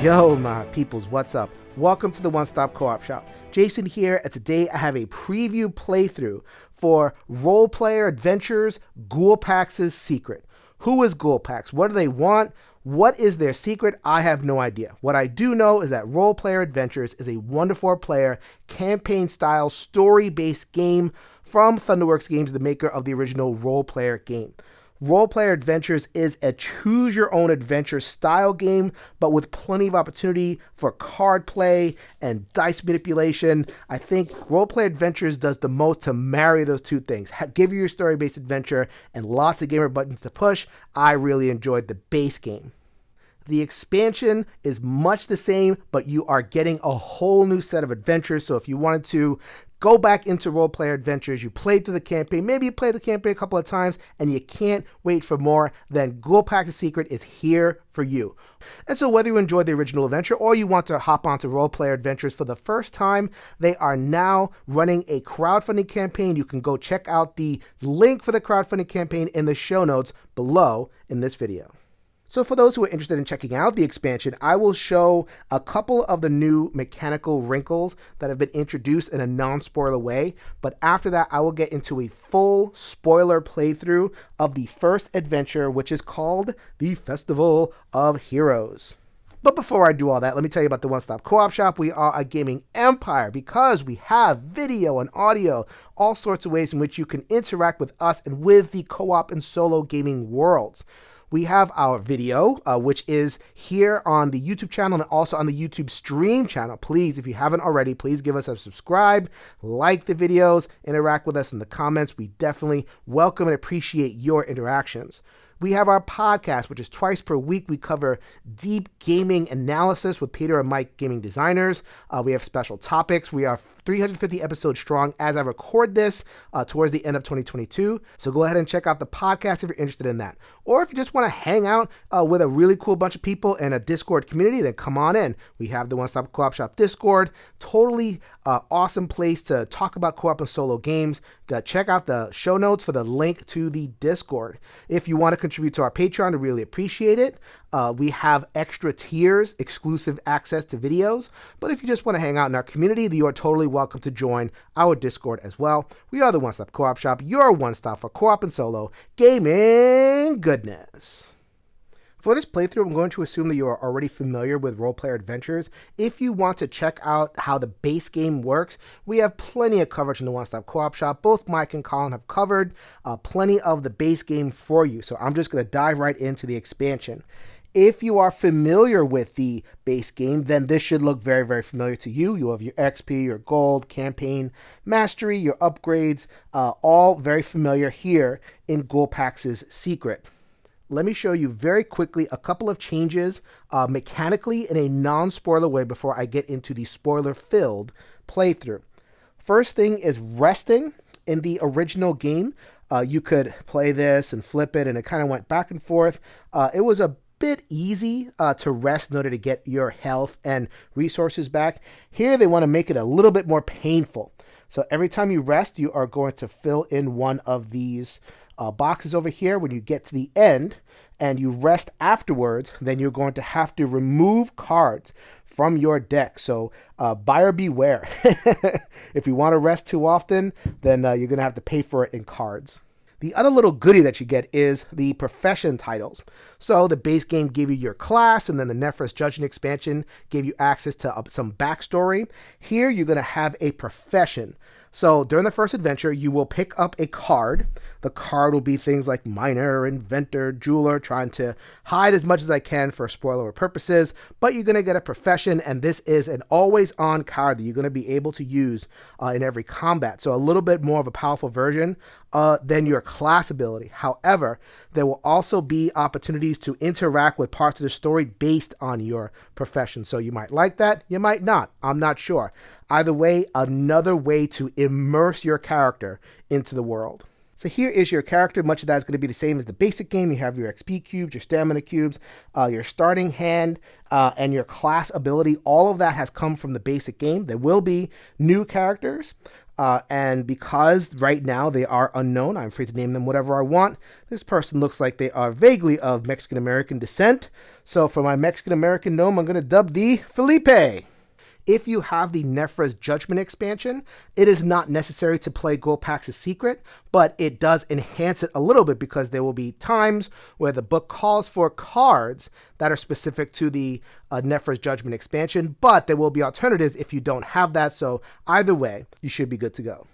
Yo, my peoples, what's up? Welcome to the One Stop Co-op Shop. Jason here, and today I have a preview playthrough for Role Player Adventures Gulpax's Secret. Who is Gulpax? What do they want? What is their secret? I have no idea. What I do know is that Role Player Adventures is a 1-to-4 player, campaign-style, story-based game from Thunderworks Games, the maker of the original Role Player game. Role Player Adventures is a choose-your-own-adventure style game, but with plenty of opportunity for card play and dice manipulation. I think Role Player Adventures does the most to marry those two things. Give you your story-based adventure and lots of gamer buttons to push. I really enjoyed the base game. The expansion is much the same, but you are getting a whole new set of adventures. So if you wanted to go back into Role Player Adventures, you played through the campaign, maybe you played the campaign a couple of times and you can't wait for more, then Gulpax's Secret is here for you. And so whether you enjoyed the original adventure or you want to hop onto Role Player Adventures for the first time, they are now running a crowdfunding campaign. You can go check out the link for the crowdfunding campaign in the show notes below in this video. So for those who are interested in checking out the expansion, I will show a couple of the new mechanical wrinkles that have been introduced in a non-spoiler way. But after that, I will get into a full spoiler playthrough of the first adventure, which is called the Festival of Heroes. But before I do all that, let me tell you about the One Stop Co-op Shop. We are a gaming empire because we have video and audio, all sorts of ways in which you can interact with us and with the co-op and solo gaming worlds. We have our video, which is here on the YouTube channel and also on the YouTube stream channel. Please, if you haven't already, please give us a subscribe, like the videos, interact with us in the comments. We definitely welcome and appreciate your interactions. We have our podcast, which is twice per week. We cover deep gaming analysis with Peter and Mike, gaming designers. We have special topics. We are 350 episodes strong as I record this towards the end of 2022. So go ahead and check out the podcast if you're interested in that. Or if you just want to hang out with a really cool bunch of people in a Discord community, then come on in. We have the One Stop Co-op Shop Discord. Totally awesome place to talk about co-op and solo games. Check out the show notes for the link to the Discord. If you want to contribute to our Patreon, I really appreciate it. We have extra tiers, exclusive access to videos. But if you just want to hang out in our community, you are totally welcome to join our Discord as well. We are the One Stop Co-op Shop, your one stop for co-op and solo gaming goodness. For this playthrough, I'm going to assume that you are already familiar with Role Player Adventures. If you want to check out how the base game works, we have plenty of coverage in the One Stop Co-op Shop. Both Mike and Colin have covered plenty of the base game for you. So I'm just going to dive right into the expansion. If you are familiar with the base game, then this should look very, very familiar to you. You have your XP, your gold, campaign, mastery, your upgrades, all very familiar here in Gulpax's Secret. Let me show you very quickly a couple of changes mechanically in a non-spoiler way before I get into the spoiler-filled playthrough. First thing is resting. In the original game, you could play this and flip it, and it kind of went back and forth. It was a bit easy to rest in order to get your health and resources back. Here they want to make it a little bit more painful. So every time you rest, you are going to fill in one of these boxes over here. When you get to the end and you rest afterwards, then you're going to have to remove cards from your deck. So buyer beware. If you want to rest too often, then you're going to have to pay for it in cards. The other little goodie that you get is the profession titles. So the base game gave you your class, and then the Nephros Judging expansion gave you access to some backstory. Here you're going to have a profession. So during the first adventure, you will pick up a card. The card will be things like miner, inventor, jeweler, trying to hide as much as I can for spoiler purposes, but you're going to get a profession, and this is an always-on card that you're going to be able to use in every combat. So a little bit more of a powerful version than your class ability. However, there will also be opportunities to interact with parts of the story based on your profession. So you might like that, you might not. I'm not sure. Either way, another way to immerse your character into the world. So here is your character. Much of that is going to be the same as the basic game. You have your XP cubes, your stamina cubes, your starting hand, and your class ability. All of that has come from the basic game. There will be new characters. And because right now they are unknown, I'm free to name them whatever I want. This person looks like they are vaguely of Mexican-American descent. So for my Mexican-American gnome, I'm going to dub thee Felipe. If you have the Nefra's Judgment expansion, it is not necessary to play Gulpax's Secret, but it does enhance it a little bit because there will be times where the book calls for cards that are specific to the Nefra's Judgment expansion, but there will be alternatives if you don't have that, so either way, you should be good to go.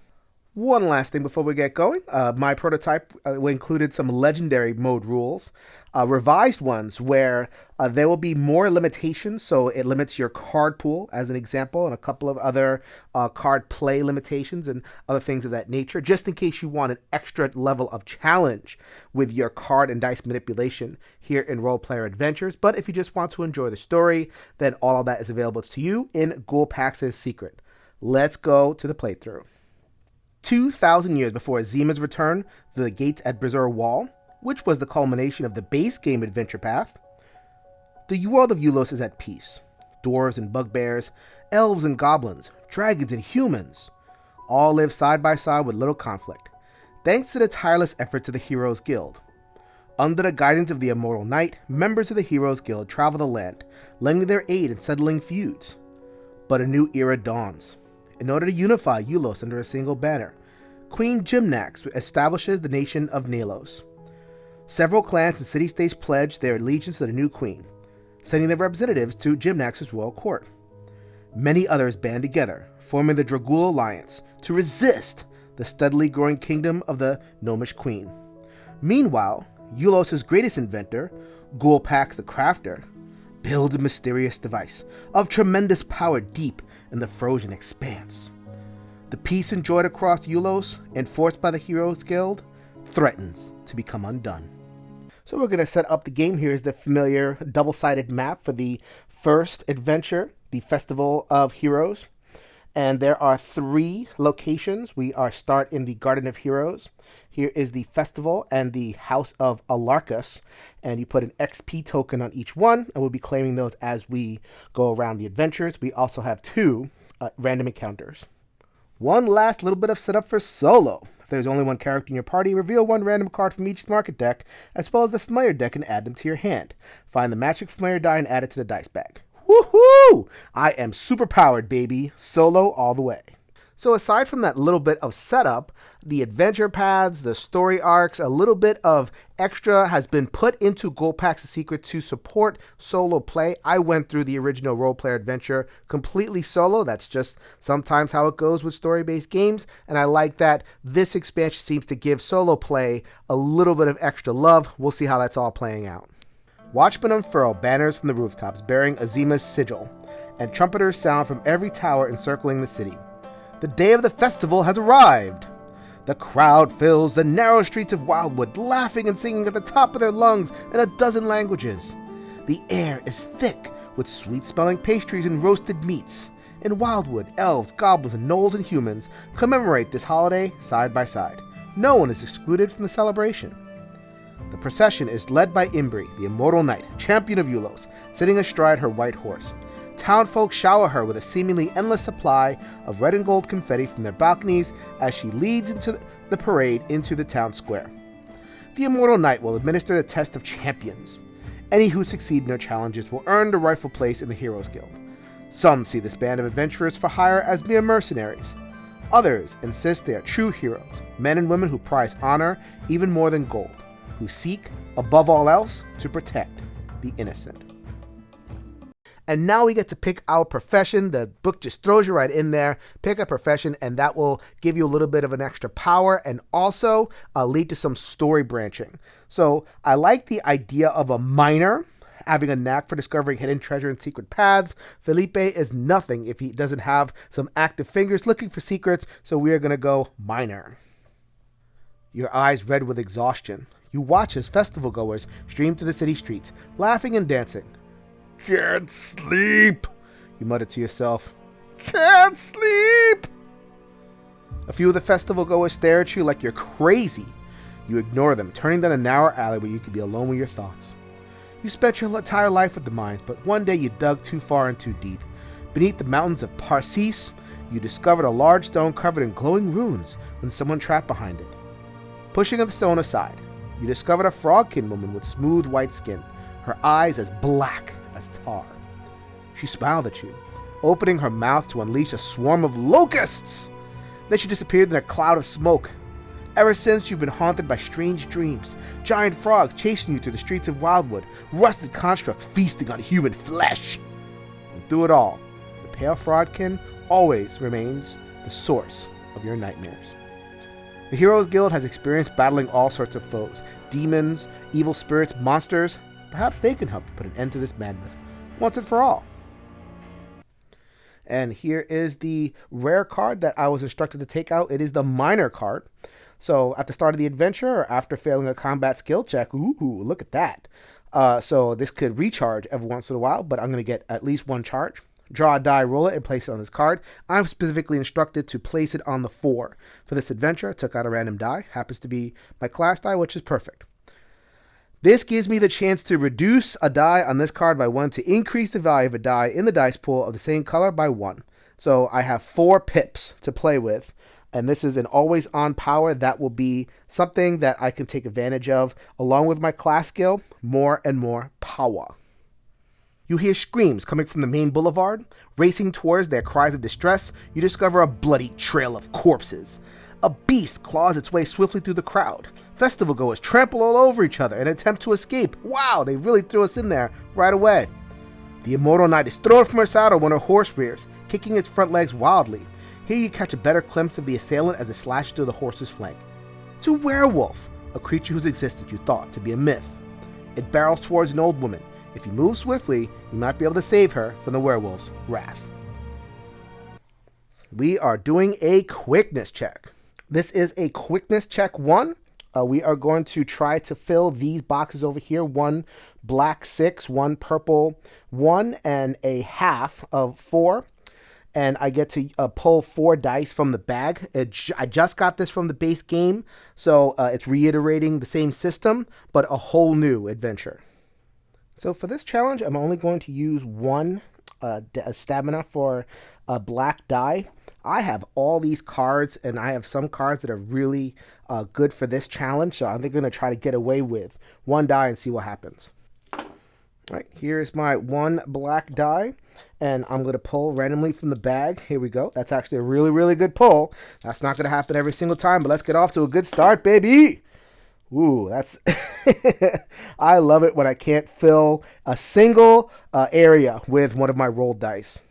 One last thing before we get going. My prototype included some legendary mode rules, revised ones where there will be more limitations. So it limits your card pool as an example, and a couple of other card play limitations and other things of that nature, just in case you want an extra level of challenge with your card and dice manipulation here in Role Player Adventures. But if you just want to enjoy the story, then all of that is available to you in Gulpax's Secret. Let's go to the playthrough. 2,000 years before Azima's return to the gates at Brazor Wall, which was the culmination of the base game adventure path, the world of Eulos is at peace. Dwarves and bugbears, elves and goblins, dragons and humans, all live side by side with little conflict, thanks to the tireless efforts of the Heroes Guild. Under the guidance of the Immortal Knight, members of the Heroes Guild travel the land, lending their aid in settling feuds. But a new era dawns. In order to unify Eulos under a single banner, Queen Gymnax establishes the nation of Nalos. Several clans and city-states pledge their allegiance to the new queen, sending their representatives to Gymnax's royal court. Many others band together, forming the Dragul Alliance to resist the steadily growing kingdom of the Gnomish queen. Meanwhile, Eulos' greatest inventor, Gulpax the Crafter, builds a mysterious device of tremendous power deep in the frozen expanse. The peace enjoyed across Eulos, enforced by the Heroes Guild, threatens to become undone. So we're going to set up the game. Here's the familiar double-sided map for the first adventure, the Festival of Heroes. And there are 3 locations. We start in the Garden of Heroes. Here is the Festival and the House of Alarcus. And you put an XP token on each one, and we'll be claiming those as we go around the adventures. We also have 2 random encounters. One last little bit of setup for solo. If there's only one character in your party, reveal 1 random card from each market deck, as well as the familiar deck, and add them to your hand. Find the magic familiar die and add it to the dice bag. Woohoo! I am super powered, baby. Solo all the way. So aside from that little bit of setup, the adventure paths, the story arcs, a little bit of extra has been put into Gulpax's Secret to support solo play. I went through the original Role Player Adventure completely solo. That's just sometimes how it goes with story-based games, and I like that this expansion seems to give solo play a little bit of extra love. We'll see how that's all playing out. Watchmen unfurl banners from the rooftops bearing Azima's sigil, and trumpeters sound from every tower encircling the city. The day of the festival has arrived. The crowd fills the narrow streets of Wildwood, laughing and singing at the top of their lungs in a dozen languages. The air is thick with sweet-smelling pastries and roasted meats. In Wildwood, elves, goblins, and gnolls and humans commemorate this holiday side by side. No one is excluded from the celebration. The procession is led by Imbri, the Immortal Knight, champion of Eulos, sitting astride her white horse. Townfolk shower her with a seemingly endless supply of red and gold confetti from their balconies as she leads into the parade into the town square. The Immortal Knight will administer the test of champions. Any who succeed in their challenges will earn the rightful place in the Heroes Guild. Some see this band of adventurers for hire as mere mercenaries. Others insist they are true heroes, men and women who prize honor even more than gold, who seek, above all else, to protect the innocent. And now we get to pick our profession. The book just throws you right in there. Pick a profession, and that will give you a little bit of an extra power and also lead to some story branching. So I like the idea of a miner having a knack for discovering hidden treasure and secret paths. Felipe is nothing if he doesn't have some active fingers looking for secrets, so we are going to go miner. Your eyes red with exhaustion. You watch as festival goers stream to the city streets, laughing and dancing. "Can't sleep," you mutter to yourself. "Can't sleep." A few of the festival goers stare at you like you're crazy. You ignore them, turning down a narrow alley where you could be alone with your thoughts. You spent your entire life with the mines, but one day you dug too far and too deep. Beneath the mountains of Parsis, you discovered a large stone covered in glowing runes with someone trapped behind it. Pushing the stone aside, you discovered a frogkin woman with smooth white skin, her eyes as black as tar. She smiled at you, opening her mouth to unleash a swarm of locusts. Then she disappeared in a cloud of smoke. Ever since, you've been haunted by strange dreams, giant frogs chasing you through the streets of Wildwood, rusted constructs feasting on human flesh. And through it all, the pale frogkin always remains the source of your nightmares. The Heroes Guild has experienced battling all sorts of foes, demons, evil spirits, monsters. Perhaps they can help you put an end to this madness once and for all. And here is the rare card that I was instructed to take out. It is the minor card. So at the start of the adventure or after failing a combat skill check, ooh, look at that. So this could recharge every once in a while, but I'm going to get at least one charge. Draw a die, roll it, and place it on this card. I'm specifically instructed to place it on the 4. For this adventure, I took out a random die. Happens to be my class die, which is perfect. This gives me the chance to reduce a die on this card by 1 to increase the value of a die in the dice pool of the same color by 1. So I have 4 pips to play with, and this is an always on power that will be something that I can take advantage of along with my class skill, more and more power. You hear screams coming from the main boulevard. Racing towards their cries of distress, you discover a bloody trail of corpses. A beast claws its way swiftly through the crowd. Festival goers trample all over each other and attempt to escape. Wow, they really threw us in there right away. The immortal knight is thrown from her saddle when her horse rears, kicking its front legs wildly. Here you catch a better glimpse of the assailant as it slashes through the horse's flank. It's a werewolf, a creature whose existence you thought to be a myth. It barrels towards an old woman. If you move swiftly, you might be able to save her from the werewolf's wrath. We are doing a quickness check. This is a quickness check 1. We are going to try to fill these boxes over here. 1 black 6, 1 purple 1, and a half of 4. And I get to pull 4 dice from the bag. I just got this from the base game, so it's reiterating the same system, but a whole new adventure. So for this challenge, I'm only going to use 1 stamina for a black die. I have all these cards, and I have some cards that are really good for this challenge, so I'm going to try to get away with 1 die and see what happens. All right, here's my 1 black die, and I'm going to pull randomly from the bag. Here we go. That's actually a really, really good pull. That's not going to happen every single time, but let's get off to a good start, baby. Ooh, that's... I love it when I can't fill a single area with one of my rolled dice.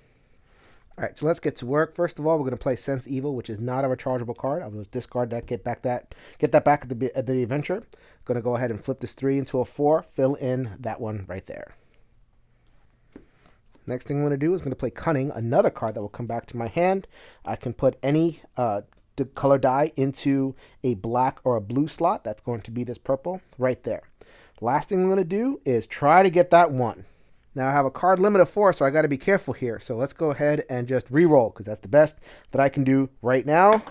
All right, so let's get to work. First of all, we're going to play Sense Evil, which is not a rechargeable card. I will discard that, get that back at the adventure. Going to go ahead and flip this 3 into a 4, fill in that one right there. Next thing I'm going to do is going to play Cunning, another card that will come back to my hand. I can put any color die into a black or a blue slot. That's going to be this purple right there. Last thing I'm going to do is try to get that 1. Now I have a card limit of 4, so I got to be careful here. So let's go ahead and just re-roll, because that's the best that I can do right now.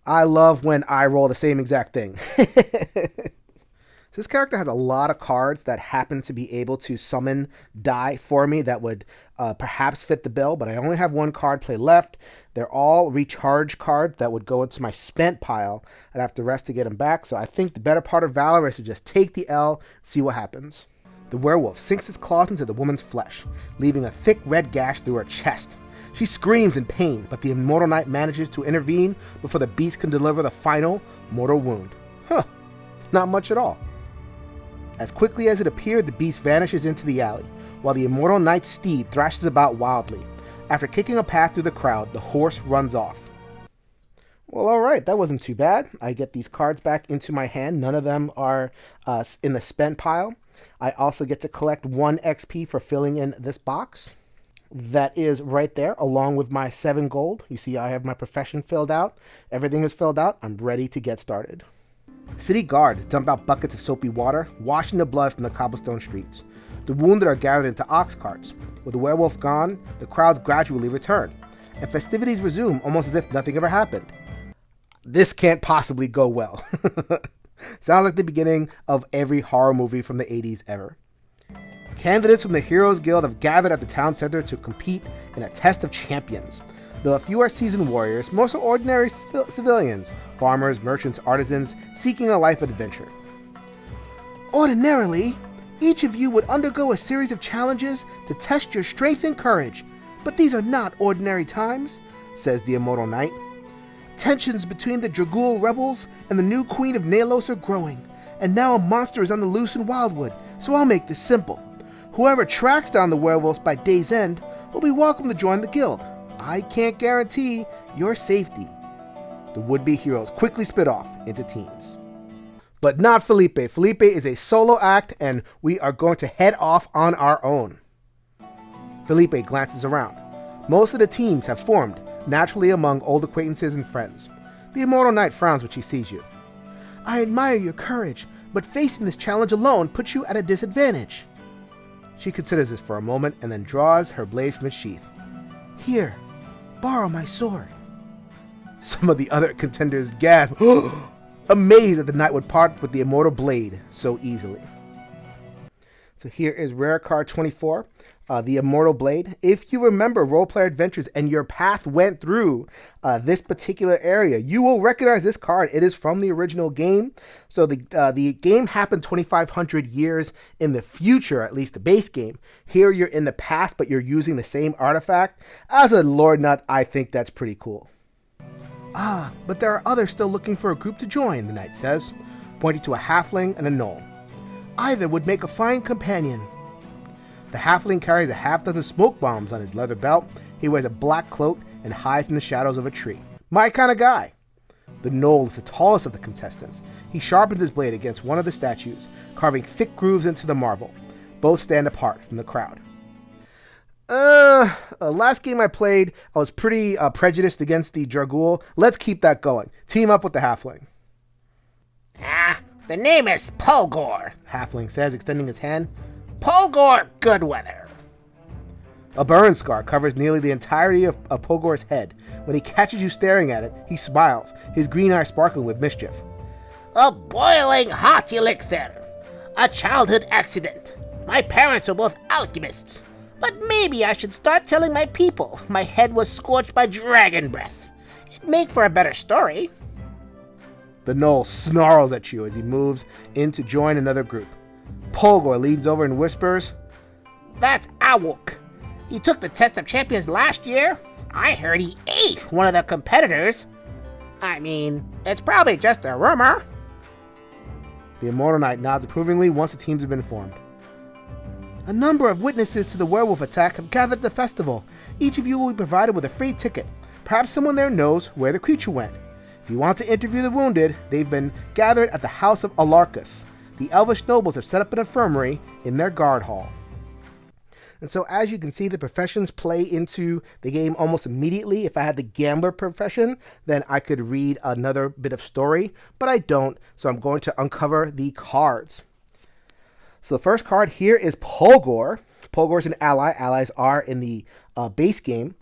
I love when I roll the same exact thing. So this character has a lot of cards that happen to be able to summon die for me that would perhaps fit the bill, but I only have 1 card play left. They're all recharge cards that would go into my spent pile. I'd have to rest to get them back, so I think the better part of Valor is to just take the L, see what happens. The werewolf sinks its claws into the woman's flesh, leaving a thick red gash through her chest. She screams in pain, but the immortal knight manages to intervene before the beast can deliver the final mortal wound. Huh, not much at all. As quickly as it appeared, the beast vanishes into the alley, while the immortal knight's steed thrashes about wildly. After kicking a path through the crowd, the horse runs off. Well, alright, that wasn't too bad. I get these cards back into my hand. None of them are in the spent pile. I also get to collect 1 XP for filling in this box. That is right there, along with my 7 gold. You see I have my profession filled out. Everything is filled out. I'm ready to get started. City guards dump out buckets of soapy water, washing the blood from the cobblestone streets. The wounded are gathered into ox carts. With the werewolf gone, the crowds gradually return, and festivities resume almost as if nothing ever happened. This can't possibly go well. Sounds like the beginning of every horror movie from the 80s ever. Candidates from the Heroes Guild have gathered at the town center to compete in a test of champions. Though a few are seasoned warriors, most are ordinary civilians, farmers, merchants, artisans, seeking a life adventure. Ordinarily, each of you would undergo a series of challenges to test your strength and courage, but these are not ordinary times, says the Immortal Knight. Tensions between the Dragul rebels and the new Queen of Nalos are growing, and now a monster is on the loose in Wildwood, so I'll make this simple. Whoever tracks down the werewolves by day's end will be welcome to join the guild. I can't guarantee your safety. The would-be heroes quickly split off into teams. But not Felipe. Felipe is a solo act, and we are going to head off on our own. Felipe glances around. Most of the teams have formed naturally among old acquaintances and friends. The Immortal Knight frowns when she sees you. I admire your courage, but facing this challenge alone puts you at a disadvantage. She considers this for a moment and then draws her blade from its sheath. Here, borrow my sword. Some of the other contenders gasp, amazed that the knight would part with the immortal blade so easily. So here is rare card 24, the Immortal Blade. If you remember Roleplayer Adventures and your path went through this particular area, you will recognize this card. It is from the original game. So the game happened 2,500 years in the future, at least the base game. Here you're in the past, but you're using the same artifact. As a Lord Nut, I think that's pretty cool. Ah, but there are others still looking for a group to join, the knight says, pointing to a halfling and a gnoll. Either would make a fine companion. The halfling carries a half-dozen smoke bombs on his leather belt. He wears a black cloak and hides in the shadows of a tree. My kind of guy. The gnoll is the tallest of the contestants. He sharpens his blade against one of the statues, carving thick grooves into the marble. Both stand apart from the crowd. Last game I played, I was pretty prejudiced against the Dragul. Let's keep that going. Team up with the halfling. The name is Polgor, Halfling says, extending his hand. Polgor Goodweather. A burn scar covers nearly the entirety of Polgor's head. When he catches you staring at it, he smiles, his green eyes sparkling with mischief. A boiling hot elixir. A childhood accident. My parents are both alchemists. But maybe I should start telling my people my head was scorched by dragon breath. It'd make for a better story. The gnoll snarls at you as he moves in to join another group. Polgor leans over and whispers, That's Awuk. He took the test of champions last year. I heard he ate one of the competitors. I mean, it's probably just a rumor. The Immortal Knight nods approvingly once the teams have been formed. A number of witnesses to the werewolf attack have gathered at the festival. Each of you will be provided with a free ticket. Perhaps someone there knows where the creature went. If you want to interview the wounded, they've been gathered at the house of Alarcus. The elvish nobles have set up an infirmary in their guard hall. And so as you can see, the professions play into the game almost immediately. If I had the gambler profession, then I could read another bit of story, but I don't, so I'm going to uncover the cards. So the first card here is Polgor. Polgor is an ally. Allies are in the base game.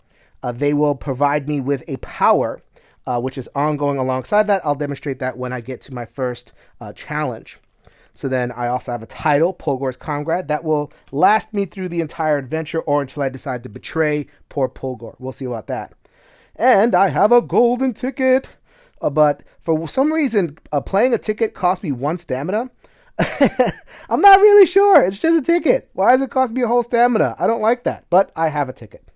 They will provide me with a power, which is ongoing alongside that. I'll demonstrate that when I get to my first challenge. So then I also have a title, Polgor's Comrade, that will last me through the entire adventure or until I decide to betray poor Polgor. We'll see about that. And I have a golden ticket. But for some reason, playing a ticket cost me 1 stamina. I'm not really sure. It's just a ticket. Why does it cost me a whole stamina? I don't like that, but I have a ticket.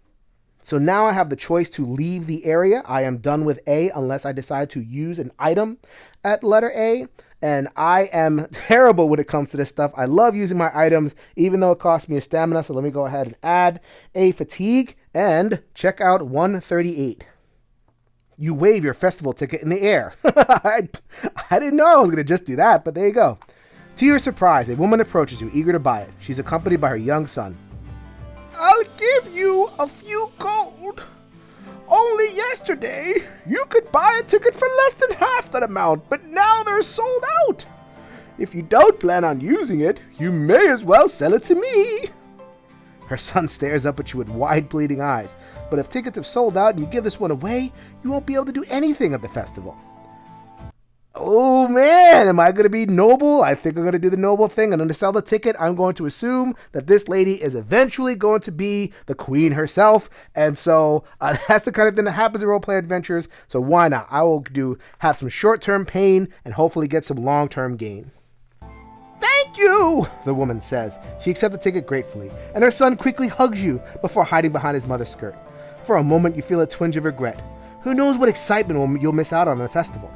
So now I have the choice to leave the area. I am done with A unless I decide to use an item at letter A. And I am terrible when it comes to this stuff. I love using my items, even though it costs me a stamina. So let me go ahead and add a fatigue and check out 138. You wave your festival ticket in the air. I didn't know I was going to just do that, but there you go. To your surprise, a woman approaches you, eager to buy it. She's accompanied by her young son. I'll give you a few gold. Only yesterday, you could buy a ticket for less than half that amount, but now they're sold out. If you don't plan on using it, you may as well sell it to me. Her son stares up at you with wide, pleading eyes. But if tickets have sold out and you give this one away, you won't be able to do anything at the festival. Oh man, am I going to be noble? I think I'm going to do the noble thing. I'm going to sell the ticket. I'm going to assume that this lady is eventually going to be the queen herself. And so that's the kind of thing that happens in role-play adventures. So why not? I will have some short-term pain and hopefully get some long-term gain. Thank you, the woman says. She accepts the ticket gratefully, and her son quickly hugs you before hiding behind his mother's skirt. For a moment, you feel a twinge of regret. Who knows what excitement you'll miss out on the festival?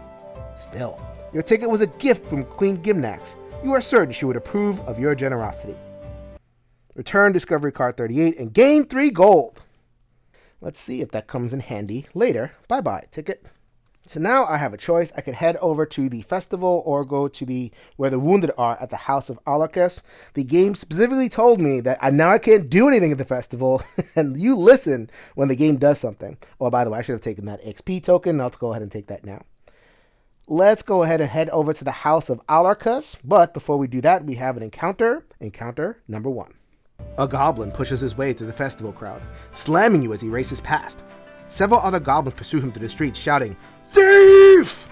Still, your ticket was a gift from Queen Gimnax. You are certain she would approve of your generosity. Return Discovery Card 38 and gain 3 gold. Let's see if that comes in handy later. Bye-bye, ticket. So now I have a choice. I can head over to the festival or go to where the wounded are at the House of Alarcus. The game specifically told me that I can't do anything at the festival, and you listen when the game does something. Oh, by the way, I should have taken that XP token. Let's go ahead and take that now. Let's go ahead and head over to the House of Alarcus, but before we do that, we have an encounter. Encounter number 1. A goblin pushes his way through the festival crowd, slamming you as he races past. Several other goblins pursue him through the streets, shouting, "Thief!"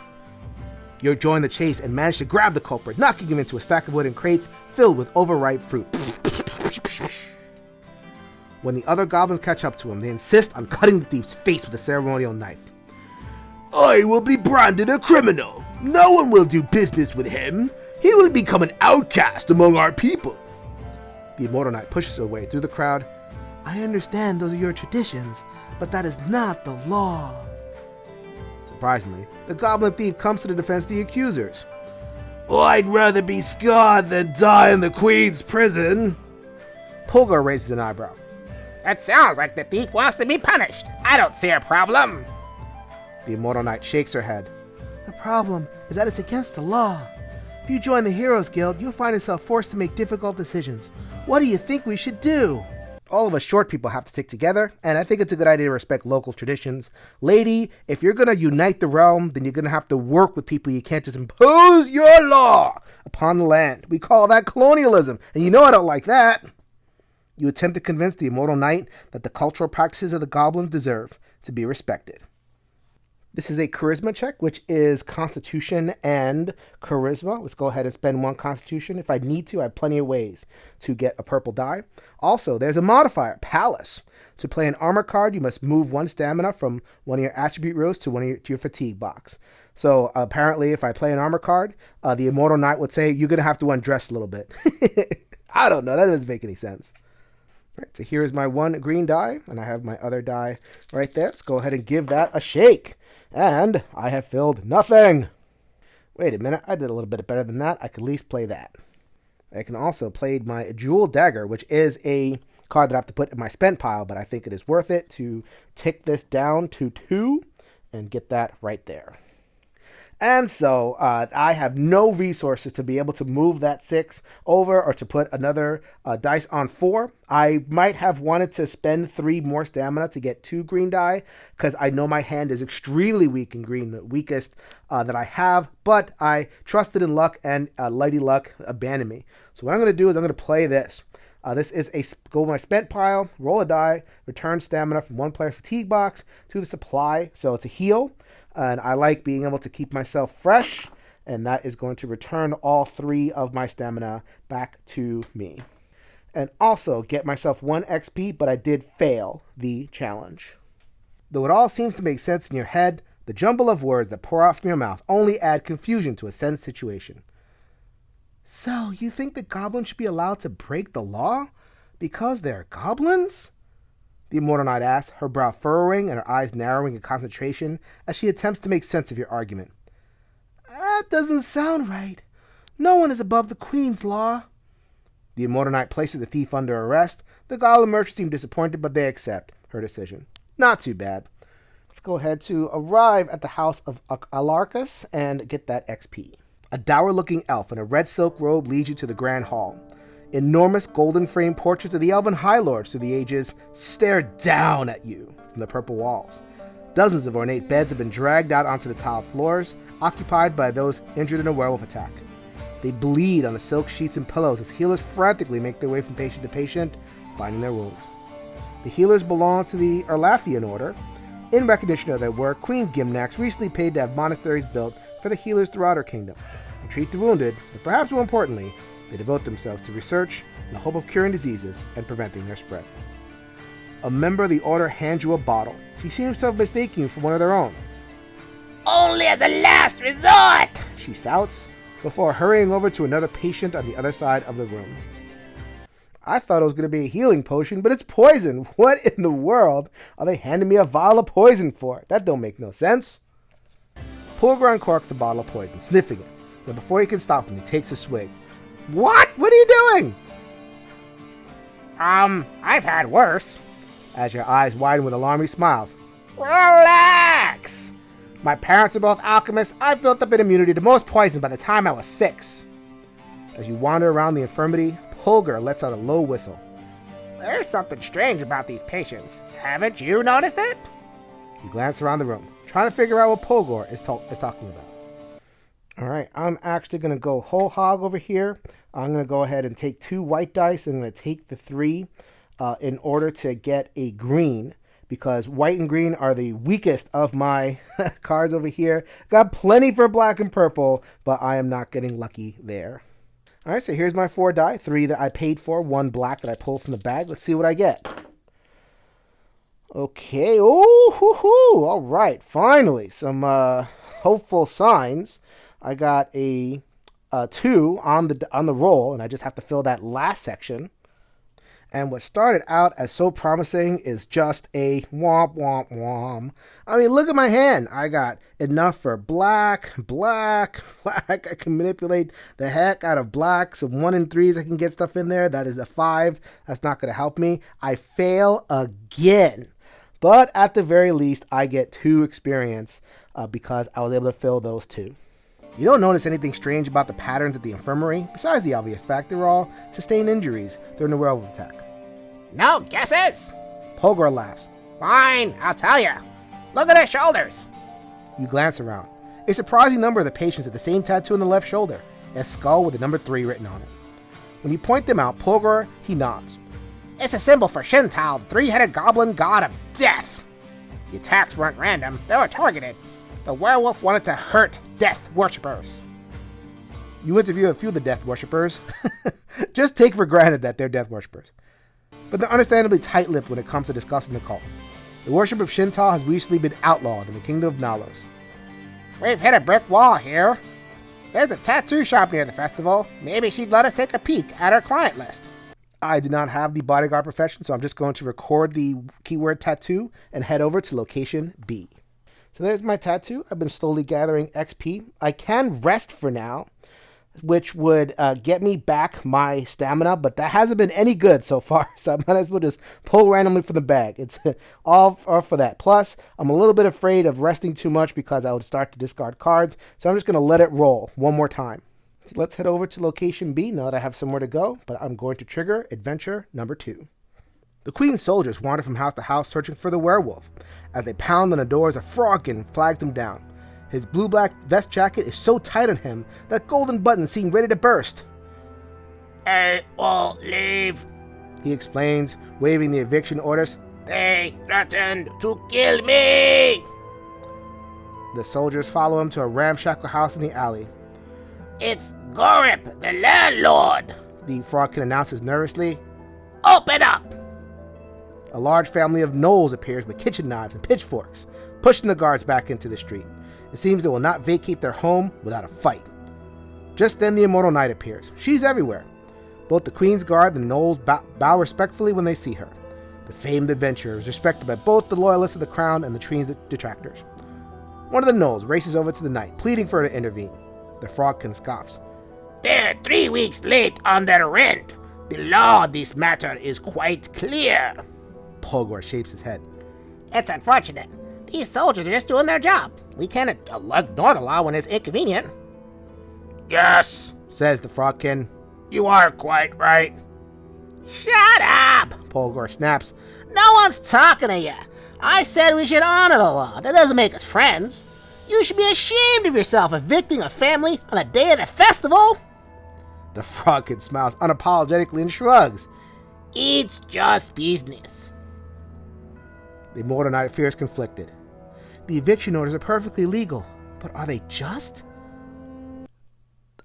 You join the chase and manage to grab the culprit, knocking him into a stack of wooden crates filled with overripe fruit. When the other goblins catch up to him, they insist on cutting the thief's face with a ceremonial knife. "I will be branded a criminal. No one will do business with him. He will become an outcast among our people." The Immortal Knight pushes away through the crowd. "I understand those are your traditions, but that is not the law." Surprisingly, the Goblin Thief comes to the defense of the accusers. "I'd rather be scarred than die in the Queen's prison." Pulgar raises an eyebrow. That sounds like the thief wants to be punished. I don't see a problem. The Immortal Knight shakes her head. "The problem is that it's against the law. If you join the Heroes Guild, you'll find yourself forced to make difficult decisions. What do you think we should do?" All of us short people have to stick together, and I think it's a good idea to respect local traditions. Lady, if you're going to unite the realm, then you're going to have to work with people. You can't just impose your law upon the land. We call that colonialism, and you know I don't like that. You attempt to convince the Immortal Knight that the cultural practices of the goblins deserve to be respected. This is a charisma check, which is constitution and charisma. Let's go ahead and spend 1 constitution. If I need to, I have plenty of ways to get a purple die. Also, there's a modifier, palace. To play an armor card, you must move 1 stamina from one of your attribute rows to your fatigue box. So apparently, if I play an armor card, the Immortal Knight would say, "You're going to have to undress a little bit." I don't know. That doesn't make any sense. All right, so here's my 1 green die, and I have my other die right there. Let's go ahead and give that a shake. And I have filled nothing. Wait a minute, I did a little bit better than that. I could at least play that. I can also play my Jewel Dagger, which is a card that I have to put in my spent pile, but I think it is worth it to tick this down to 2 and get that right there. And so I have no resources to be able to move that 6 over or to put another dice on 4. I might have wanted to spend 3 more stamina to get 2 green die because I know my hand is extremely weak in green, the weakest that I have. But I trusted in luck, and Lady Luck abandoned me. So what I'm going to do is I'm going to play this. This is go to my spent pile, roll a die, return stamina from 1 player fatigue box to the supply. So it's a heal. And I like being able to keep myself fresh, and that is going to return all 3 of my stamina back to me. And also get myself 1 XP, but I did fail the challenge. Though it all seems to make sense in your head, the jumble of words that pour out from your mouth only add confusion to a tense situation. "So, you think the goblins should be allowed to break the law? Because they're goblins?" The Immortal Knight asks, her brow furrowing and her eyes narrowing in concentration as she attempts to make sense of your argument. "That doesn't sound right. No one is above the Queen's law." The Immortal Knight places the thief under arrest. The goblin merchants seem disappointed, but they accept her decision. Not too bad. Let's go ahead to arrive at the House of Alarcus and get that XP. A dour-looking elf in a red silk robe leads you to the Grand Hall. Enormous golden-framed portraits of the elven High Lords through the ages stare down at you from the purple walls. Dozens of ornate beds have been dragged out onto the tiled floors, occupied by those injured in a werewolf attack. They bleed on the silk sheets and pillows as healers frantically make their way from patient to patient, finding their wounds. The healers belong to the Erlathian Order. In recognition of their work, Queen Gimnax recently paid to have monasteries built for the healers throughout her kingdom. They treat the wounded, but perhaps more importantly, they devote themselves to research in the hope of curing diseases and preventing their spread. A member of the order hands you a bottle. She seems to have mistaken you for one of their own. Only as a last resort, she shouts, before hurrying over to another patient on the other side of the room. I thought it was going to be a healing potion, but it's poison. What in the world are they handing me a vial of poison for? That don't make no sense. Polgar uncorks the bottle of poison, sniffing it. But before he can stop him, he takes a swig. What? What are you doing? I've had worse. As your eyes widen with alarming smiles. Relax! My parents are both alchemists. I've built up an immunity to most poison by the time I was 6. As you wander around the infirmary, Polgar lets out a low whistle. There's something strange about these patients. Haven't you noticed it? You glance around the room, trying to figure out what Polgar is talking about. Alright, I'm actually going to go whole hog over here. I'm going to go ahead and take 2 white dice, and I'm going to take the 3 in order to get a green, because white and green are the weakest of my cards over here. Got plenty for black and purple, but I am not getting lucky there. Alright, so here's my 4 die. 3 that I paid for, 1 black that I pulled from the bag. Let's see what I get. Okay, oh, hoo-hoo. Alright, finally, some hopeful signs. I got a 2 on the roll, and I just have to fill that last section. And what started out as so promising is just a womp, womp, womp. I mean, look at my hand. I got enough for black, black, black. I can manipulate the heck out of black. So 1 and 3s, I can get stuff in there. That is a 5. That's not going to help me. I fail again. But at the very least, I get 2 experience because I was able to fill those 2. You don't notice anything strange about the patterns at the infirmary, besides the obvious fact they're all sustained injuries during the werewolf attack. No guesses? Polgar laughs. Fine, I'll tell you. Look at his shoulders. You glance around. A surprising number of the patients have the same tattoo on the left shoulder, a skull with the number 3 written on it. When you point them out, Polgar, he nods. It's a symbol for Shintal, the 3-headed goblin god of death. The attacks weren't random, they were targeted. The werewolf wanted to hurt death worshippers. You interview a few of the death worshippers. Just take for granted that they're death worshippers. But they're understandably tight-lipped when it comes to discussing the cult. The worship of Shintal has recently been outlawed in the kingdom of Nalos. We've hit a brick wall here. There's a tattoo shop near the festival. Maybe she'd let us take a peek at her client list. I do not have the bodyguard profession, so I'm just going to record the keyword tattoo and head over to location B. So there's my tattoo. I've been slowly gathering XP. I can rest for now, which would get me back my stamina, but that hasn't been any good so far, so I might as well just pull randomly from the bag. It's all for that. Plus, I'm a little bit afraid of resting too much because I would start to discard cards, so I'm just going to let it roll one more time. So let's head over to location B now that I have somewhere to go, but I'm going to trigger adventure number 2. The Queen's soldiers wander from house to house searching for the werewolf. As they pound on the doors, a frogkin flags them down. His blue-black vest jacket is so tight on him that golden buttons seem ready to burst. I won't leave, he explains, waving the eviction orders. They threatened to kill me. The soldiers follow him to a ramshackle house in the alley. It's Gorip, the landlord, the frogkin announces nervously. Open up! A large family of gnolls appears with kitchen knives and pitchforks, pushing the guards back into the street. It seems they will not vacate their home without a fight. Just then the Immortal Knight appears. She's everywhere. Both the Queen's Guard and the gnolls bow respectfully when they see her. The famed adventurer is respected by both the loyalists of the crown and the Queen's detractors. One of the gnolls races over to the knight, pleading for her to intervene. The frogkin scoffs. They're 3 weeks late on their rent. The law on this matter is quite clear. Polgar shakes his head. It's unfortunate. These soldiers are just doing their job. We can't ignore the law when it's inconvenient. Yes, says the frogkin. You are quite right. Shut up, Polgar snaps. No one's talking to you. I said we should honor the law. That doesn't make us friends. You should be ashamed of yourself evicting a family on the day of the festival. The frogkin smiles unapologetically and shrugs. It's just business. The Immortal Knight feels conflicted. The eviction orders are perfectly legal, but are they just?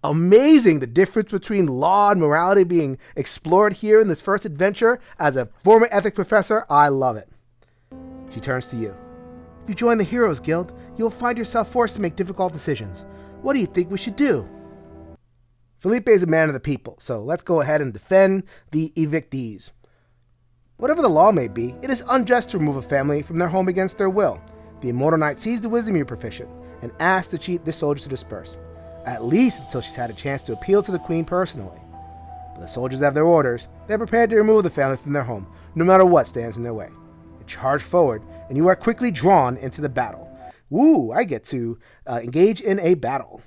Amazing, the difference between law and morality being explored here in this first adventure. As a former ethics professor, I love it. She turns to you. If you join the Heroes Guild, you'll find yourself forced to make difficult decisions. What do you think we should do? Felipe is a man of the people, so let's go ahead and defend the evictees. Whatever the law may be, it is unjust to remove a family from their home against their will. The Immortal Knight sees the wisdom you're proficient and asks the soldiers to disperse, at least until she's had a chance to appeal to the Queen personally. But the soldiers have their orders. They're prepared to remove the family from their home, no matter what stands in their way. They charge forward, and you are quickly drawn into the battle. Woo, I get to engage in a battle.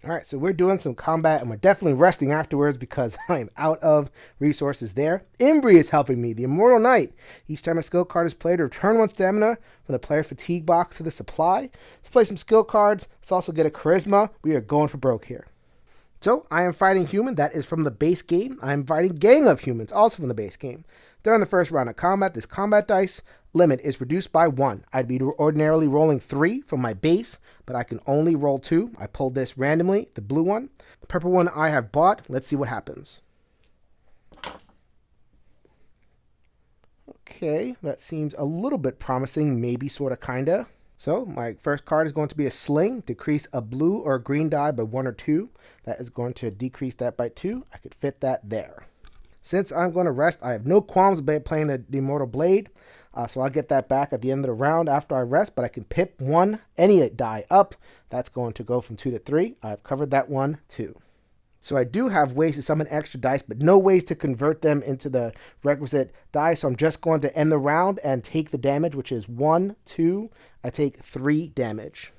Alright, so we're doing some combat, and we're definitely resting afterwards because I am out of resources there. Imbri is helping me, the Immortal Knight. Each time a skill card is played, return 1 stamina from the player fatigue box to the supply. Let's play some skill cards. Let's also get a charisma. We are going for broke here. So, I am fighting human. That is from the base game. I am fighting gang of humans, also from the base game. During the first round of combat, this combat dice limit is reduced by 1. I'd be ordinarily rolling 3 from my base, but I can only roll 2. I pulled this randomly, the blue one. The purple one I have bought. Let's see what happens. Okay, that seems a little bit promising, maybe, sort of, kinda. So, my first card is going to be a sling. Decrease a blue or a green die by 1 or 2. That is going to decrease that by 2. I could fit that there. Since I'm going to rest, I have no qualms about playing the Immortal Blade. So I'll get that back at the end of the round after I rest, but I can pip any die up. That's going to go from 2 to 3. I've covered that one too. So I do have ways to summon extra dice, but no ways to convert them into the requisite die. So I'm just going to end the round and take the damage, which is 1, 2. I take 3 damage.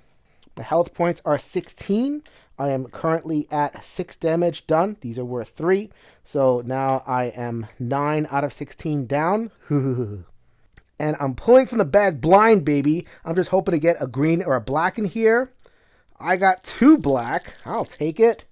My health points are 16. I am currently at 6 damage done. These are worth 3. So now I am 9 out of 16 down. And I'm pulling from the bag blind, baby. I'm just hoping to get a green or a black in here. I got 2 black. I'll take it.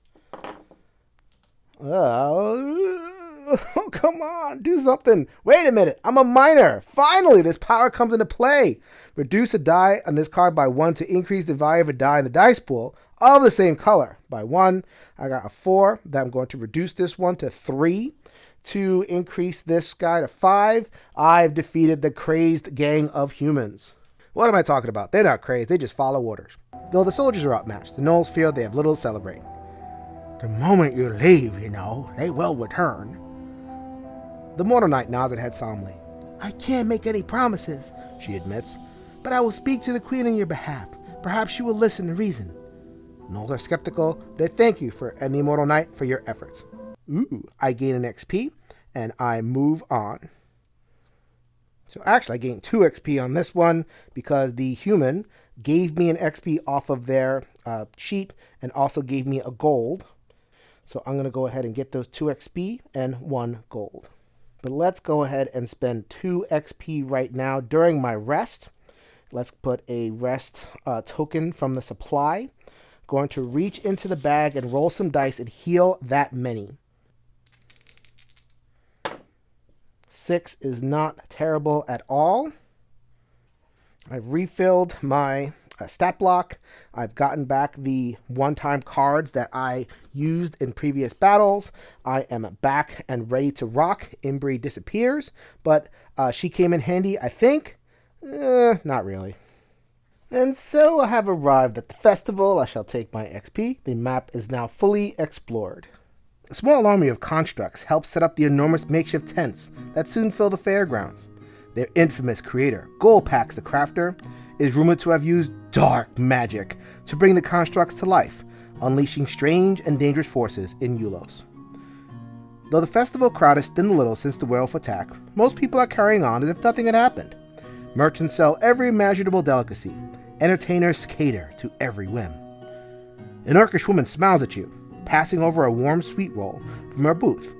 Oh, come on. Do something. Wait a minute. I'm a miner. Finally, this power comes into play. Reduce a die on this card by 1 to increase the value of a die in the dice pool of the same color by 1. I got a 4. That I'm going to reduce this one to 3. To increase this guy to 5. I've defeated the crazed gang of humans. What am I talking about? They're not crazed, they just follow orders. Though the soldiers are outmatched, the gnolls feel they have little to celebrate. The moment you leave, they will return. The Mortal Knight nods her head solemnly. I can't make any promises, she admits, but I will speak to the Queen on your behalf. Perhaps she will listen and reason. Gnolls are skeptical, but they thank you and the Immortal Knight for your efforts. Ooh, I gain an XP, and I move on. So actually, I gained 2 XP on this one because the human gave me an XP off of their sheet and also gave me a gold. So I'm going to go ahead and get those 2 XP and 1 gold. But let's go ahead and spend 2 XP right now during my rest. Let's put a rest token from the supply. Going to reach into the bag and roll some dice and heal that many. 6 is not terrible at all. I've refilled my stat block. I've gotten back the one-time cards that I used in previous battles. I am back and ready to rock. Imbri disappears, but she came in handy, I think. Not really. And so I have arrived at the festival. I shall take my XP. The map is now fully explored. A small army of constructs helped set up the enormous makeshift tents that soon fill the fairgrounds. Their infamous creator, Gulpax the Crafter, is rumored to have used dark magic to bring the constructs to life, unleashing strange and dangerous forces in Eulos. Though the festival crowd has thinned a little since the werewolf attack, most people are carrying on as if nothing had happened. Merchants sell every imaginable delicacy. Entertainers cater to every whim. An orcish woman smiles at you, passing over a warm sweet roll from her booth,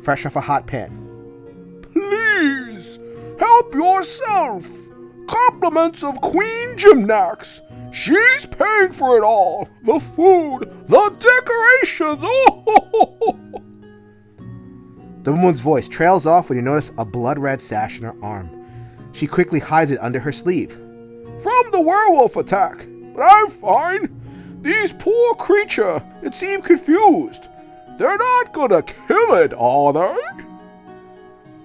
fresh off a hot pan. Please, help yourself. Compliments of Queen Gymnax. She's paying for it all. The food, the decorations. Oh! The woman's voice trails off when you notice a blood-red sash on her arm. She quickly hides it under her sleeve. From the werewolf attack, but I'm fine. These poor creature, it seemed confused. They're not gonna kill it, are they?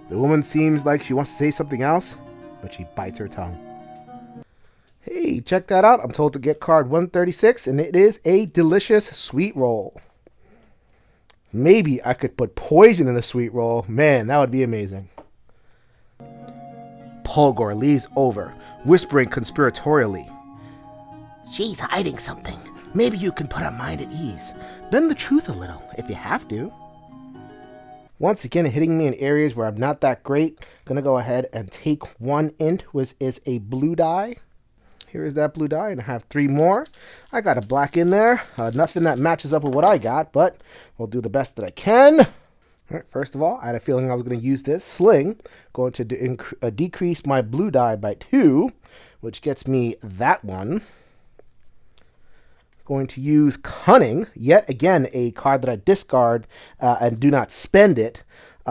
The woman seems like she wants to say something else, but she bites her tongue. Hey, check that out. I'm told to get card 136, and it is a delicious sweet roll. Maybe I could put poison in the sweet roll. Man, that would be amazing. Polgor leans over, whispering conspiratorially. She's hiding something. Maybe you can put her mind at ease. Bend the truth a little, if you have to. Once again, hitting me in areas where I'm not that great. Gonna go ahead and take one int, which is a blue die. Here is that blue die, and I have 3 more. I got a black in there. Nothing that matches up with what I got, but I'll do the best that I can. All right, first of all, I had a feeling I was going to use this sling. Going to decrease my blue die by 2, which gets me that one. Going to use Cunning, yet again a card that I discard and do not spend it.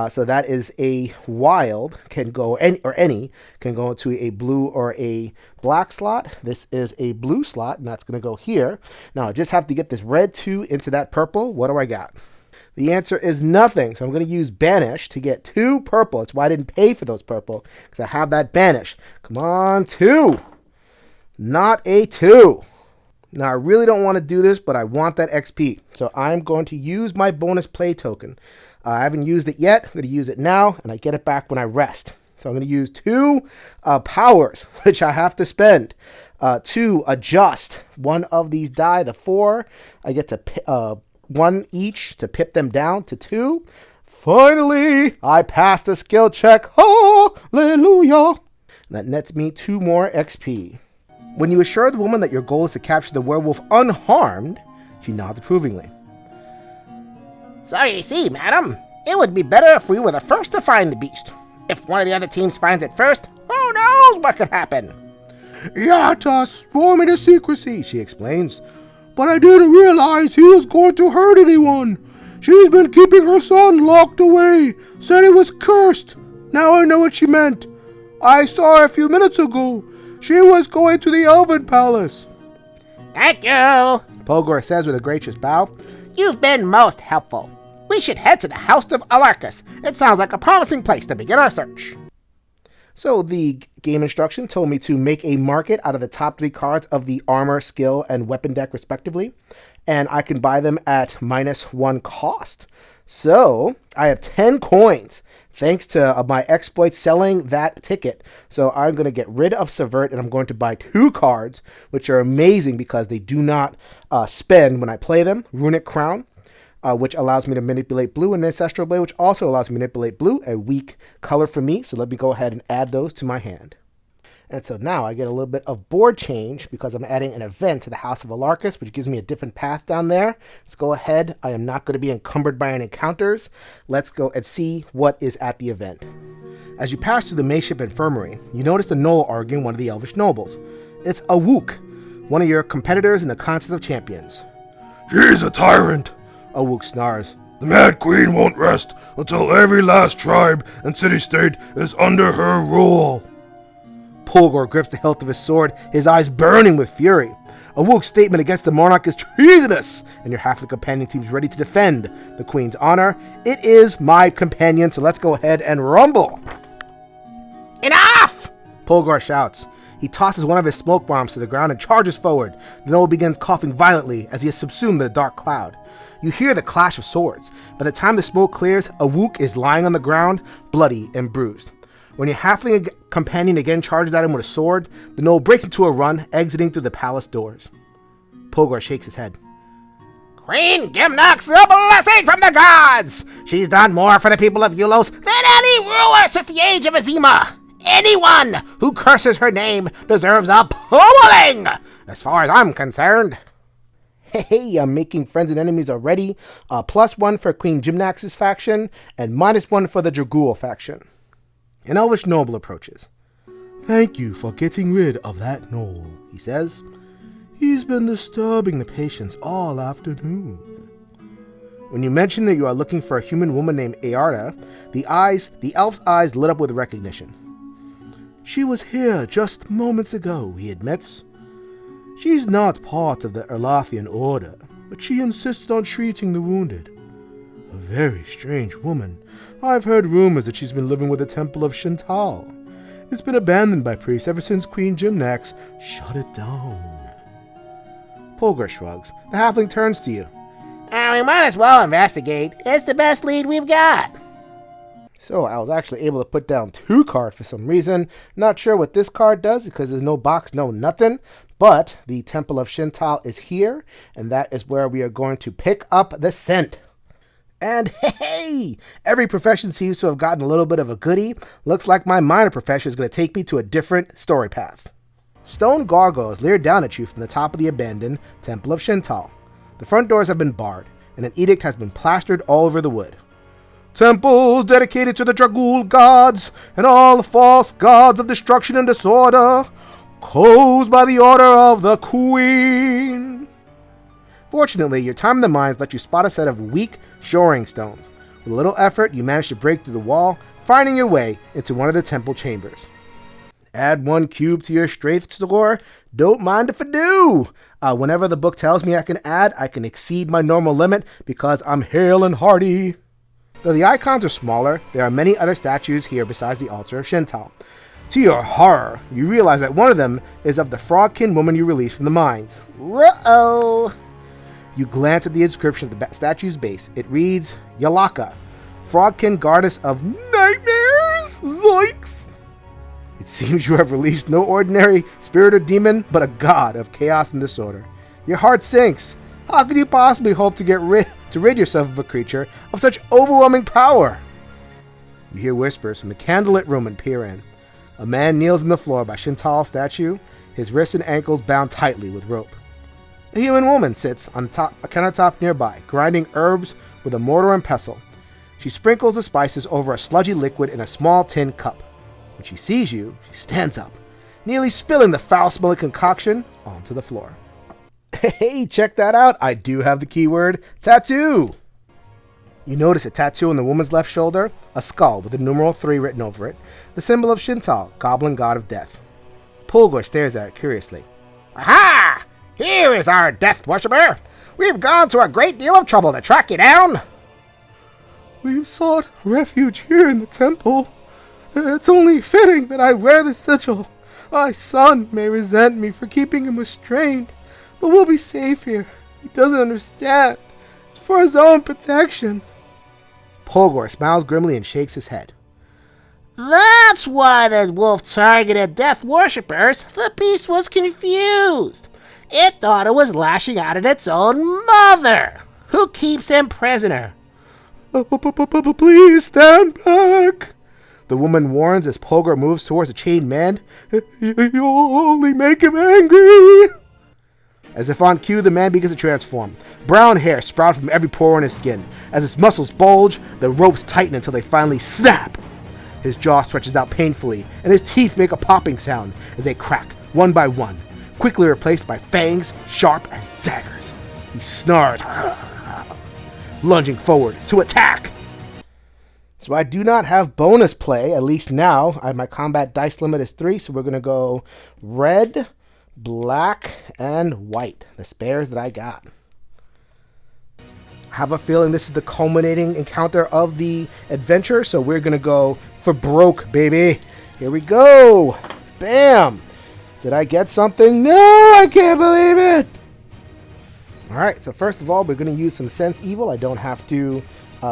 So that is a wild, can go any can go into a blue or a black slot. This is a blue slot, and that's going to go here. Now I just have to get this red 2 into that purple. What do I got? The answer is nothing. So I'm going to use Banish to get 2 purple. That's why I didn't pay for those purple, because I have that Banish. Come on, 2. Not a 2. Now, I really don't want to do this, but I want that XP. So I'm going to use my bonus play token. I haven't used it yet. I'm going to use it now, and I get it back when I rest. So I'm going to use 2 powers, which I have to spend to adjust one of these die, the 4. I get to 1 each to pip them down to 2. Finally, I passed the skill check. Hallelujah. That nets me 2 more XP. When you assure the woman that your goal is to capture the werewolf unharmed, she nods approvingly. So you see, madam, it would be better if we were the first to find the beast. If one of the other teams finds it first, who knows what could happen? Yata swore me to secrecy, she explains. But I didn't realize he was going to hurt anyone. She's been keeping her son locked away, said he was cursed. Now I know what she meant. I saw her a few minutes ago. She was going to the Elven Palace. Thank you, Polgor says with a gracious bow. You've been most helpful. We should head to the House of Alarcus. It sounds like a promising place to begin our search. So the game instruction told me to make a market out of the top 3 cards of the armor, skill, and weapon deck respectively. And I can buy them at -1 cost. So I have 10 coins thanks to my exploit selling that ticket. So I'm going to get rid of Subvert, and I'm going to buy 2 cards, which are amazing because they do not spend when I play them. Runic Crown, which allows me to manipulate blue, and Ancestral Blade, which also allows me to manipulate blue, a weak color for me. So let me go ahead and add those to my hand. And so now I get a little bit of board change because I'm adding an event to the House of Alarcus, which gives me a different path down there. Let's go ahead. I am not going to be encumbered by any encounters. Let's go and see what is at the event. As you pass through the Mayship Infirmary, you notice a gnoll arguing one of the Elvish nobles. It's Awuk, one of your competitors in the Contest of Champions. She's a tyrant, Awuk snarls. The Mad Queen won't rest until every last tribe and city-state is under her rule. Polgor grips the hilt of his sword, his eyes burning with fury. Awuk's statement against the monarch is treasonous, and your halfling companion seems ready to defend the queen's honor. It is my companion, so let's go ahead and rumble. Enough! Polgor shouts. He tosses one of his smoke bombs to the ground and charges forward. The gnoll begins coughing violently as he is subsumed in a dark cloud. You hear the clash of swords. By the time the smoke clears, Awuk is lying on the ground, bloody and bruised. When your halfling companion again charges at him with a sword, the gnoll breaks into a run, exiting through the palace doors. Polgor shakes his head. Queen Gimnox, a blessing from the gods! She's done more for the people of Eulos than any ruler since the age of Azima! Anyone who curses her name deserves a pummeling, as far as I'm concerned. Hey, I'm making friends and enemies already. +1 for Queen Gimnax's faction, and -1 for the Dragul faction. An elvish noble approaches. Thank you for getting rid of that gnoll, he says. He's been disturbing the patients all afternoon. When you mention that you are looking for a human woman named Aarta, the elf's eyes lit up with recognition. She was here just moments ago, he admits. She's not part of the Erlathian Order, but she insisted on treating the wounded. A very strange woman. I've heard rumors that she's been living with the Temple of Shintal. It's been abandoned by priests ever since Queen Gymnax shut it down. Polgar shrugs. The halfling turns to you. We might as well investigate. It's the best lead we've got. So I was actually able to put down 2 cards for some reason. Not sure what this card does because there's no box, no nothing. But the Temple of Shintal is here, and that is where we are going to pick up the scent. And hey, every profession seems to have gotten a little bit of a goodie. Looks like my minor profession is going to take me to a different story path. Stone gargoyles leer down at you from the top of the abandoned Temple of Shintal. The front doors have been barred, and an edict has been plastered all over the wood. Temples dedicated to the Dragul gods and all the false gods of destruction and disorder, closed by the order of the Queen. Fortunately, your time in the mines let you spot a set of weak shoring stones. With a little effort, you manage to break through the wall, finding your way into one of the temple chambers. Add 1 cube to your strength score. Don't mind if I do. Whenever the book tells me I can exceed my normal limit because I'm hale and hearty. Though the icons are smaller, there are many other statues here besides the altar of Shintal. To your horror, you realize that one of them is of the frogkin woman you released from the mines. Whoa! You glance at the inscription at the statue's base. It reads, Yalaka, frogkin goddess of nightmares. Zoinks! It seems you have released no ordinary spirit or demon, but a god of chaos and disorder. Your heart sinks. How could you possibly hope to rid yourself of a creature of such overwhelming power? You hear whispers from the candlelit room and peer in. A man kneels on the floor by Shintal's statue, his wrists and ankles bound tightly with rope. A human woman sits on a countertop nearby, grinding herbs with a mortar and pestle. She sprinkles the spices over a sludgy liquid in a small tin cup. When she sees you, she stands up, nearly spilling the foul-smelling concoction onto the floor. Hey, check that out. I do have the keyword tattoo. You notice a tattoo on the woman's left shoulder, a skull with the numeral 3 written over it, the symbol of Shintal, goblin god of death. Polgar stares at it curiously. Aha! Here is our death worshipper. We've gone to a great deal of trouble to track you down. We've sought refuge here in the temple. It's only fitting that I wear the sigil. My son may resent me for keeping him restrained, but we'll be safe here. He doesn't understand. It's for his own protection. Polgar smiles grimly and shakes his head. That's why the wolf targeted death worshippers. The beast was confused. It thought it was lashing out at its own mother, who keeps him prisoner. Please stand back. The woman warns as Polgar moves towards the chained man. You'll only make him angry. As if on cue, the man begins to transform. Brown hair sprouts from every pore on his skin. As his muscles bulge, the ropes tighten until they finally snap. His jaw stretches out painfully, and his teeth make a popping sound as they crack, one by one, quickly replaced by fangs sharp as daggers. He snarls, lunging forward to attack. So I do not have bonus play, at least now. My combat dice limit is 3, so we're going to go red, black, and white. The spares that I got. I have a feeling this is the culminating encounter of the adventure, so we're going to go for broke, baby. Here we go. Bam. Did I get something? No, I can't believe it. All right, so first of all, we're going to use some Sense Evil. I don't have to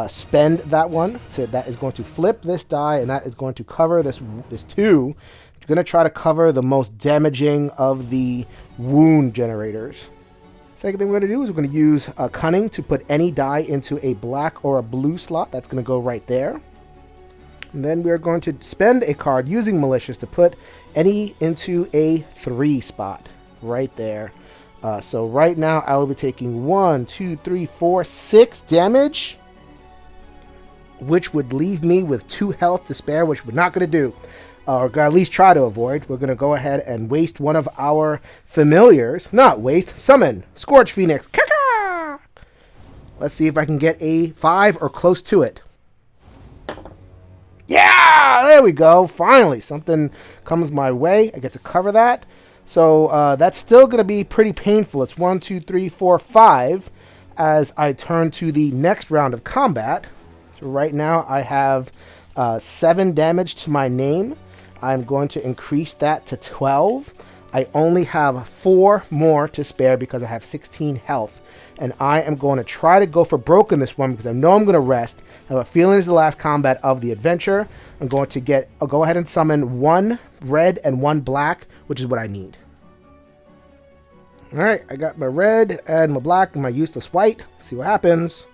spend that one. So that is going to flip this die, and that is going to cover this 2. It's going to try to cover the most damaging of the wound generators. Second thing we're going to do is we're going to use Cunning to put any die into a black or a blue slot. That's going to go right there. And then we're going to spend a card using Malicious to put any into a 3 spot right there. So right now I will be taking 1, 2, 3, 4, 6 damage, which would leave me with 2 health to spare, which we're not going to do, or at least try to avoid. We're going to go ahead and waste one of our familiars. Not waste, summon Scorch Phoenix. Kaka! Let's see if I can get a 5 or close to it. Yeah, there we go. Finally, something comes my way. I get to cover that. So that's still going to be pretty painful. It's 1, 2, 3, 4, 5 as I turn to the next round of combat. So right now I have 7 damage to my name. I'm going to increase that to 12. I only have 4 more to spare because I have 16 health. And I am going to try to go for broken this one because I know I'm going to rest. I have a feeling this is the last combat of the adventure. I'll go ahead and summon 1 red and 1 black, which is what I need. Alright, I got my red and my black and my useless white. Let's see what happens.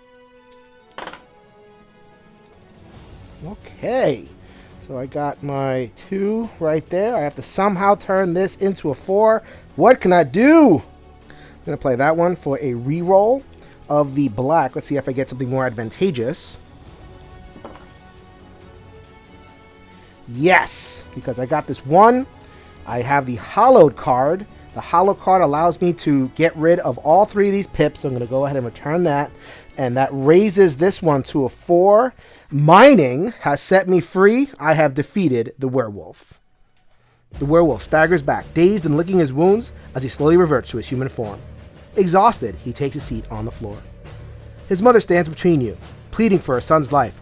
Okay. So I got my 2 right there. I have to somehow turn this into a 4. What can I do? I'm going to play that one for a reroll of the black. Let's see if I get something more advantageous. Yes, because I got this 1. I have the hollowed card. The hollowed card allows me to get rid of all 3 of these pips. So I'm going to go ahead and return that. And that raises this one to a 4. Mining has set me free. I have defeated the werewolf. The werewolf staggers back, dazed and licking his wounds as he slowly reverts to his human form. Exhausted, he takes a seat on the floor. His mother stands between you, pleading for her son's life.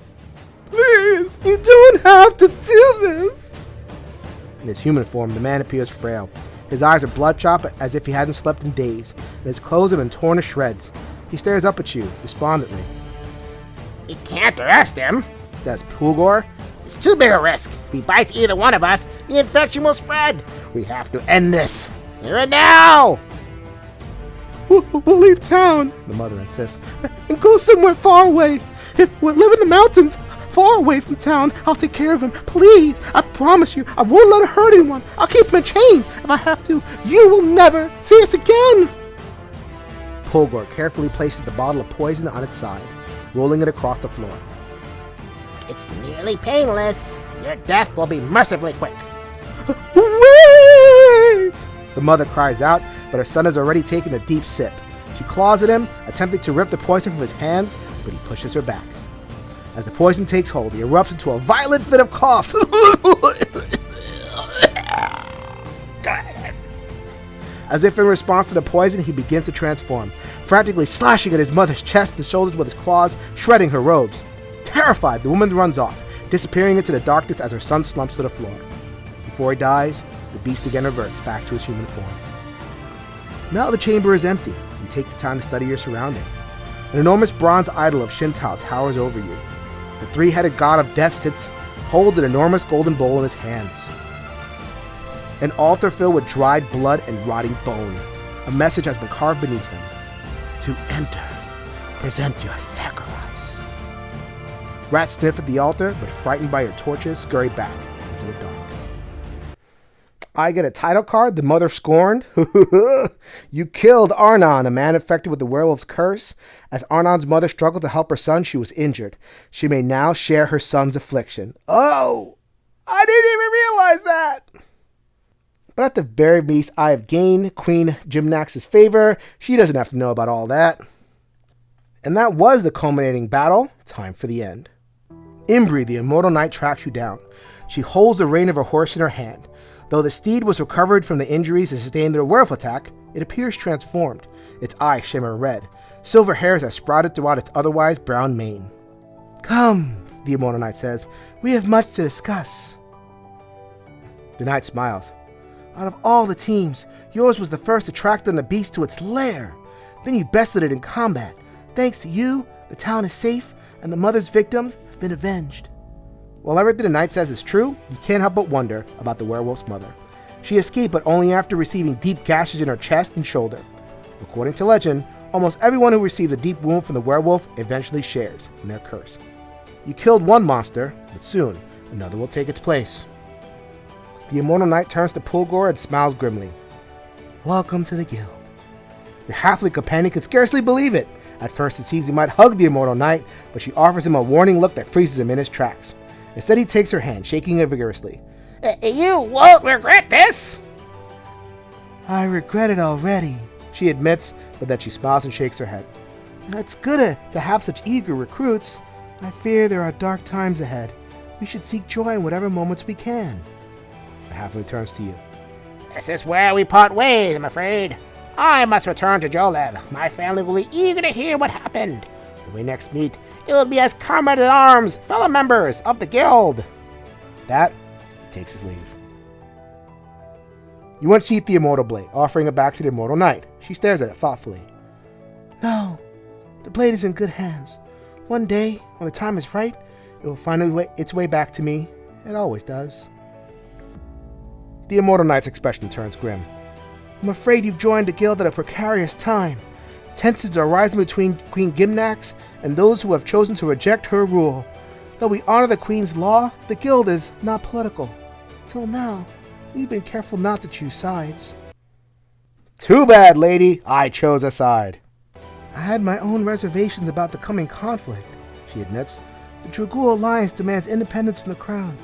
Please, you don't have to do this. In his human form, the man appears frail. His eyes are bloodshot as if he hadn't slept in days, and his clothes have been torn to shreds. He stares up at you, despondently. You can't arrest him, says Pulgor. It's too big a risk. If he bites either one of us, the infection will spread. We have to end this. Here and now! We'll leave town, the mother insists, and go somewhere far away. If we live in the mountains, far away from town, I'll take care of him. Please, I promise you, I won't let it hurt anyone. I'll keep him in chains if I have to. You will never see us again. Pulgor carefully places the bottle of poison on its side, rolling it across the floor. It's nearly painless. Your death will be mercifully quick. Wait! The mother cries out, but her son has already taken a deep sip. She claws at him, attempting to rip the poison from his hands, but he pushes her back. As the poison takes hold, he erupts into a violent fit of coughs. As if in response to the poison, he begins to transform, frantically slashing at his mother's chest and shoulders with his claws, shredding her robes. Terrified, the woman runs off, disappearing into the darkness as her son slumps to the floor. Before he dies, the beast again reverts back to his human form. Now the chamber is empty. You take the time to study your surroundings. An enormous bronze idol of Shintao towers over you. The 3-headed god of death holds an enormous golden bowl in his hands. An altar filled with dried blood and rotting bone. A message has been carved beneath them. To enter, present your sacrifice. Rats sniff at the altar, but frightened by your torches, scurry back into the dark. I get a title card, The Mother Scorned. You killed Arnon, a man infected with the werewolf's curse. As Arnon's mother struggled to help her son, she was injured. She may now share her son's affliction. Oh, I didn't even realize that. But at the very least, I have gained Queen Gymnax's favor. She doesn't have to know about all that. And that was the culminating battle. Time for the end. Imbri, the immortal knight, tracks you down. She holds the rein of her horse in her hand. Though the steed was recovered from the injuries it sustained in the werewolf attack, it appears transformed. Its eyes shimmer red. Silver hairs have sprouted throughout its otherwise brown mane. Come, the immortal knight says. We have much to discuss. The knight smiles. Out of all the teams, yours was the first to track down the beast to its lair. Then you bested it in combat. Thanks to you, the town is safe, and the mother's victims have been avenged. While everything the knight says is true, you can't help but wonder about the werewolf's mother. She escaped, but only after receiving deep gashes in her chest and shoulder. According to legend, almost everyone who receives a deep wound from the werewolf eventually shares in their curse. You killed one monster, but soon another will take its place. The immortal knight turns to Pulgor and smiles grimly. Welcome to the guild. Your halfling companion can scarcely believe it. At first it seems he might hug the immortal knight, but she offers him a warning look that freezes him in his tracks. Instead, he takes her hand, shaking it vigorously. You won't regret this! I regret it already, she admits, but then she smiles and shakes her head. It's good to have such eager recruits. I fear there are dark times ahead. We should seek joy in whatever moments we can. The halfling turns to you. This is where we part ways, I'm afraid. I must return to Jolev. My family will be eager to hear what happened. When we next meet, it will be as comrades-at-arms, fellow members of the guild. That, he takes his leave. You unsheath the immortal blade, offering it back to the immortal knight. She stares at it thoughtfully. No, the blade is in good hands. One day, when the time is right, it will find its way back to me. It always does. The immortal knight's expression turns grim. I'm afraid you've joined a guild at a precarious time. Tensions are rising between Queen Gimnax and those who have chosen to reject her rule. Though we honor the Queen's law, the guild is not political. Till now, we've been careful not to choose sides. Too bad, lady. I chose a side. I had my own reservations about the coming conflict, she admits. The Dragul Alliance demands independence from the crown.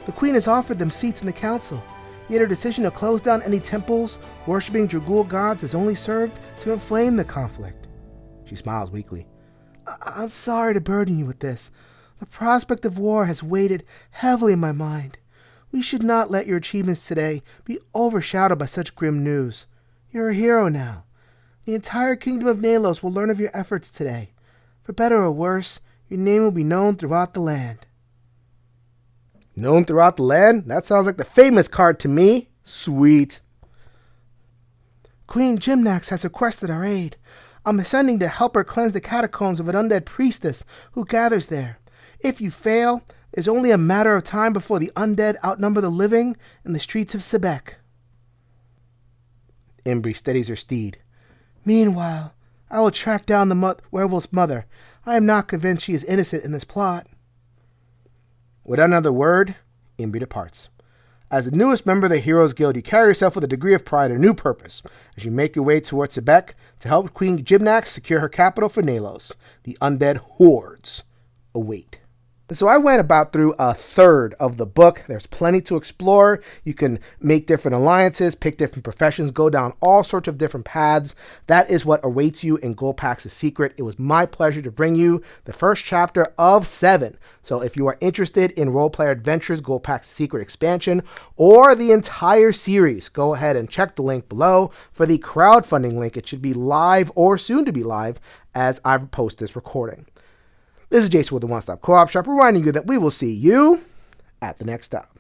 The Queen has offered them seats in the council. Yet her decision to close down any temples worshipping Dragul gods has only served to inflame the conflict. She smiles weakly. I'm sorry to burden you with this. The prospect of war has weighed heavily in my mind. We should not let your achievements today be overshadowed by such grim news. You're a hero now. The entire kingdom of Nalos will learn of your efforts today. For better or worse, your name will be known throughout the land. Known throughout the land? That sounds like the famous card to me. Sweet. Queen Gimnax has requested our aid. I'm ascending to help her cleanse the catacombs of an undead priestess who gathers there. If you fail, it's only a matter of time before the undead outnumber the living in the streets of Sebek. Imbri steadies her steed. Meanwhile, I will track down the werewolf's mother. I am not convinced she is innocent in this plot. Without another word, Imbri departs. As the newest member of the Heroes Guild, you carry yourself with a degree of pride and a new purpose as you make your way towards Sebek to help Queen Gimnax secure her capital for Nalos. The undead hordes await. So I went about through a third of the book. There's plenty to explore. You can make different alliances, pick different professions, go down all sorts of different paths. That is what awaits you in Gulpax's Secret. It was my pleasure to bring you the first chapter of 7. So if you are interested in Role Player Adventures, Gulpax's Secret expansion, or the entire series, go ahead and check the link below for the crowdfunding link. It should be live or soon to be live as I post this recording. This is Jason with the One Stop Co-op Shop, reminding you that we will see you at the next stop.